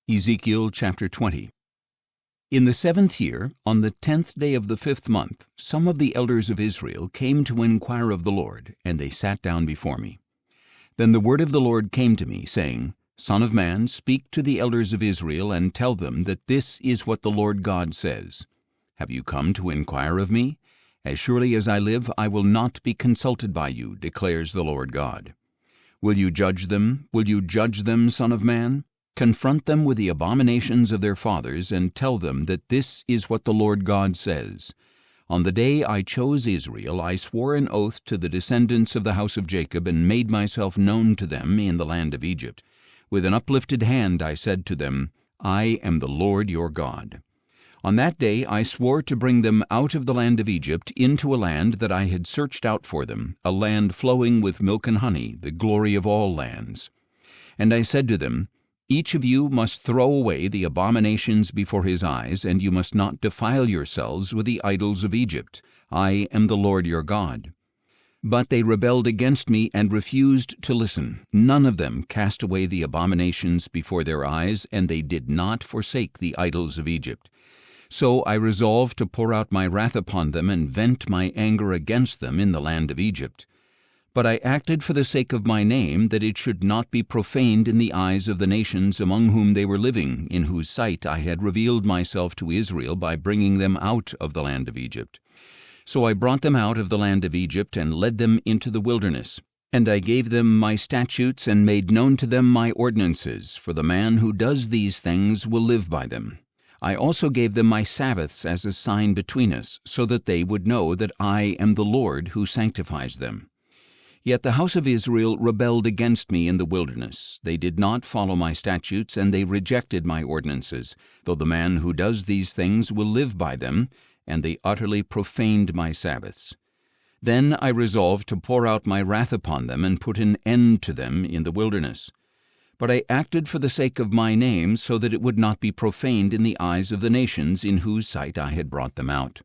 Ezekiel chapter 20. In the 7th year, on the 10th day of the 5th month, some of the elders of Israel came to inquire of the Lord, and they sat down before me. Then the word of the Lord came to me, saying, Son of man, speak to the elders of Israel, and tell them that this is what the Lord God says. Have you come to inquire of me? As surely as I live, I will not be consulted by you, declares the Lord God. Will you judge them? Will you judge them, Son of man? Confront them with the abominations of their fathers, and tell them that this is what the Lord God says. On the day I chose Israel, I swore an oath to the descendants of the house of Jacob, and made myself known to them in the land of Egypt. With an uplifted hand I said to them, I am the Lord your God. On that day I swore to bring them out of the land of Egypt into a land that I had searched out for them, a land flowing with milk and honey, the glory of all lands. And I said to them, Each of you must throw away the abominations before his eyes, and you must not defile yourselves with the idols of Egypt. I am the Lord your God. But they rebelled against me and refused to listen. None of them cast away the abominations before their eyes, and they did not forsake the idols of Egypt. So I resolved to pour out my wrath upon them and vent my anger against them in the land of Egypt. But I acted for the sake of my name, that it should not be profaned in the eyes of the nations among whom they were living, in whose sight I had revealed myself to Israel by bringing them out of the land of Egypt. So I brought them out of the land of Egypt and led them into the wilderness. And I gave them my statutes and made known to them my ordinances, for the man who does these things will live by them. I also gave them my Sabbaths as a sign between us, so that they would know that I am the Lord who sanctifies them. Yet the house of Israel rebelled against me in the wilderness. They did not follow my statutes, and they rejected my ordinances, though the man who does these things will live by them, and they utterly profaned my Sabbaths. Then I resolved to pour out my wrath upon them and put an end to them in the wilderness. But I acted for the sake of my name, so that it would not be profaned in the eyes of the nations in whose sight I had brought them out.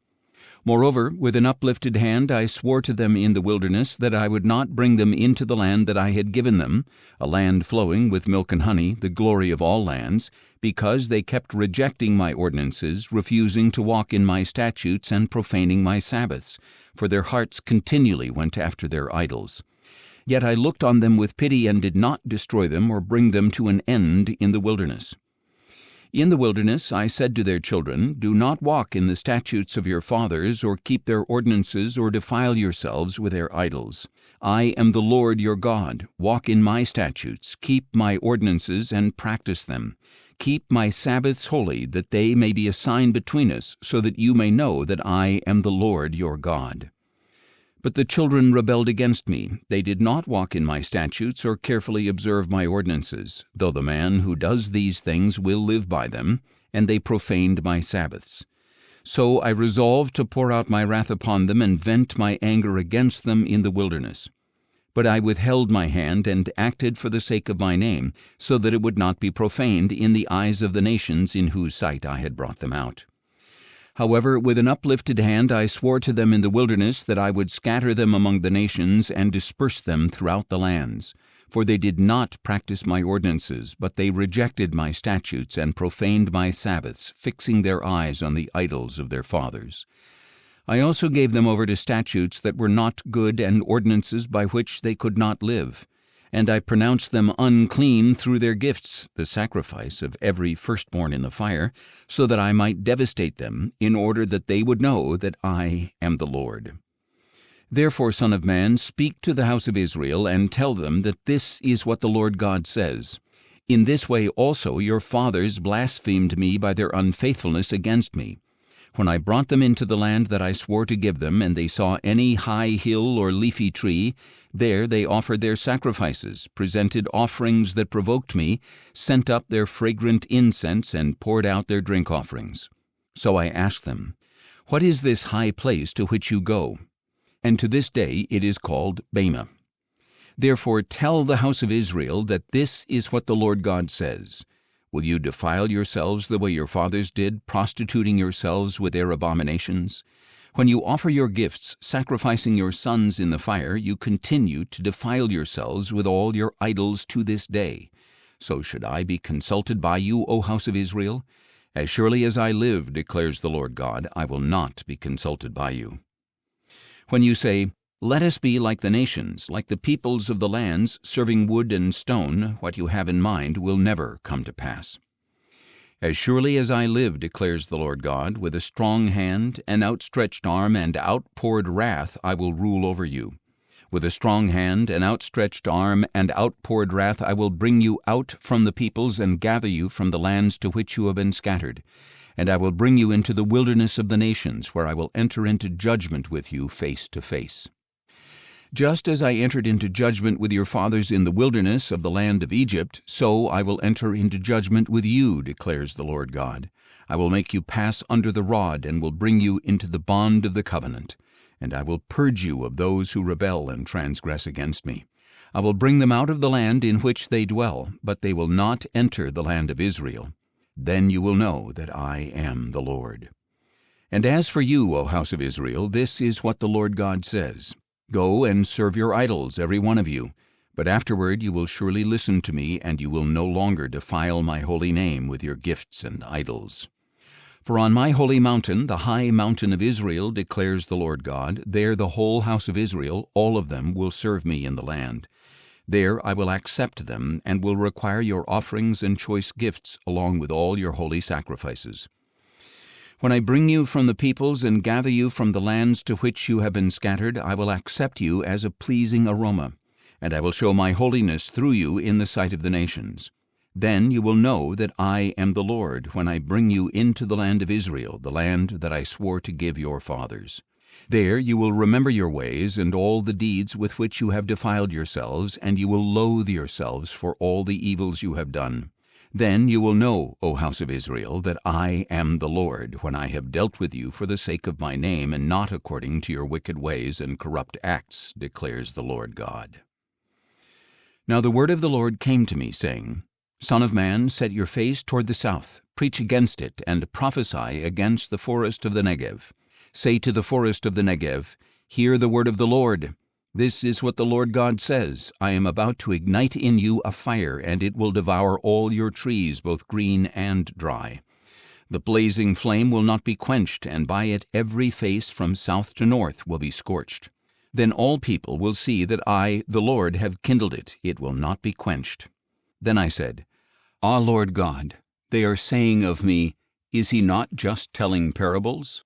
Moreover, with an uplifted hand I swore to them in the wilderness that I would not bring them into the land that I had given them, a land flowing with milk and honey, the glory of all lands, because they kept rejecting my ordinances, refusing to walk in my statutes, and profaning my Sabbaths, for their hearts continually went after their idols. Yet I looked on them with pity and did not destroy them or bring them to an end in the wilderness. In the wilderness I said to their children, Do not walk in the statutes of your fathers, or keep their ordinances, or defile yourselves with their idols. I am the Lord your God. Walk in my statutes, keep my ordinances, and practice them. Keep my Sabbaths holy, that they may be a sign between us, so that you may know that I am the Lord your God. But the children rebelled against me. They did not walk in my statutes or carefully observe my ordinances, though the man who does these things will live by them, and they profaned my Sabbaths. So I resolved to pour out my wrath upon them and vent my anger against them in the wilderness. But I withheld my hand and acted for the sake of my name, so that it would not be profaned in the eyes of the nations in whose sight I had brought them out. However, with an uplifted hand I swore to them in the wilderness that I would scatter them among the nations and disperse them throughout the lands. For they did not practice my ordinances, but they rejected my statutes and profaned my Sabbaths, fixing their eyes on the idols of their fathers. I also gave them over to statutes that were not good and ordinances by which they could not live. And I pronounced them unclean through their gifts, the sacrifice of every firstborn in the fire, so that I might devastate them, in order that they would know that I am the Lord. Therefore, Son of man, speak to the house of Israel, and tell them that this is what the Lord God says. In this way also your fathers blasphemed me by their unfaithfulness against me. When I brought them into the land that I swore to give them, and they saw any high hill or leafy tree, there they offered their sacrifices, presented offerings that provoked me, sent up their fragrant incense, and poured out their drink offerings. So I asked them, What is this high place to which you go? And to this day it is called Bema. Therefore tell the house of Israel that this is what the Lord God says. Will you defile yourselves the way your fathers did, prostituting yourselves with their abominations? When you offer your gifts, sacrificing your sons in the fire, you continue to defile yourselves with all your idols to this day. So should I be consulted by you, O house of Israel? As surely as I live, declares the Lord God, I will not be consulted by you. When you say, Let us be like the nations, like the peoples of the lands, serving wood and stone, what you have in mind will never come to pass. As surely as I live, declares the Lord God, with a strong hand, an outstretched arm, and outpoured wrath I will rule over you. With a strong hand, an outstretched arm, and outpoured wrath I will bring you out from the peoples and gather you from the lands to which you have been scattered. And I will bring you into the wilderness of the nations, where I will enter into judgment with you face to face. Just as I entered into judgment with your fathers in the wilderness of the land of Egypt, so I will enter into judgment with you, declares the Lord God. I will make you pass under the rod, and will bring you into the bond of the covenant. And I will purge you of those who rebel and transgress against me. I will bring them out of the land in which they dwell, but they will not enter the land of Israel. Then you will know that I am the Lord. And as for you, O house of Israel, this is what the Lord God says. Go and serve your idols, every one of you. But afterward you will surely listen to me, and you will no longer defile my holy name with your gifts and idols. For on my holy mountain, the high mountain of Israel, declares the Lord God, there the whole house of Israel, all of them, will serve me in the land. There I will accept them, and will require your offerings and choice gifts, along with all your holy sacrifices. When I bring you from the peoples and gather you from the lands to which you have been scattered, I will accept you as a pleasing aroma, and I will show my holiness through you in the sight of the nations. Then you will know that I am the Lord, when I bring you into the land of Israel, the land that I swore to give your fathers. There you will remember your ways and all the deeds with which you have defiled yourselves, and you will loathe yourselves for all the evils you have done. Then you will know, O house of Israel, that I am the Lord, when I have dealt with you for the sake of my name, and not according to your wicked ways and corrupt acts, declares the Lord God. Now the word of the Lord came to me, saying, Son of man, set your face toward the south, preach against it, and prophesy against the forest of the Negev. Say to the forest of the Negev, Hear the word of the Lord. This is what the Lord God says, I am about to ignite in you a fire, and it will devour all your trees, both green and dry. The blazing flame will not be quenched, and by it every face from south to north will be scorched. Then all people will see that I, the Lord, have kindled it. It will not be quenched. Then I said, Ah, Lord God, they are saying of me, Is he not just telling parables?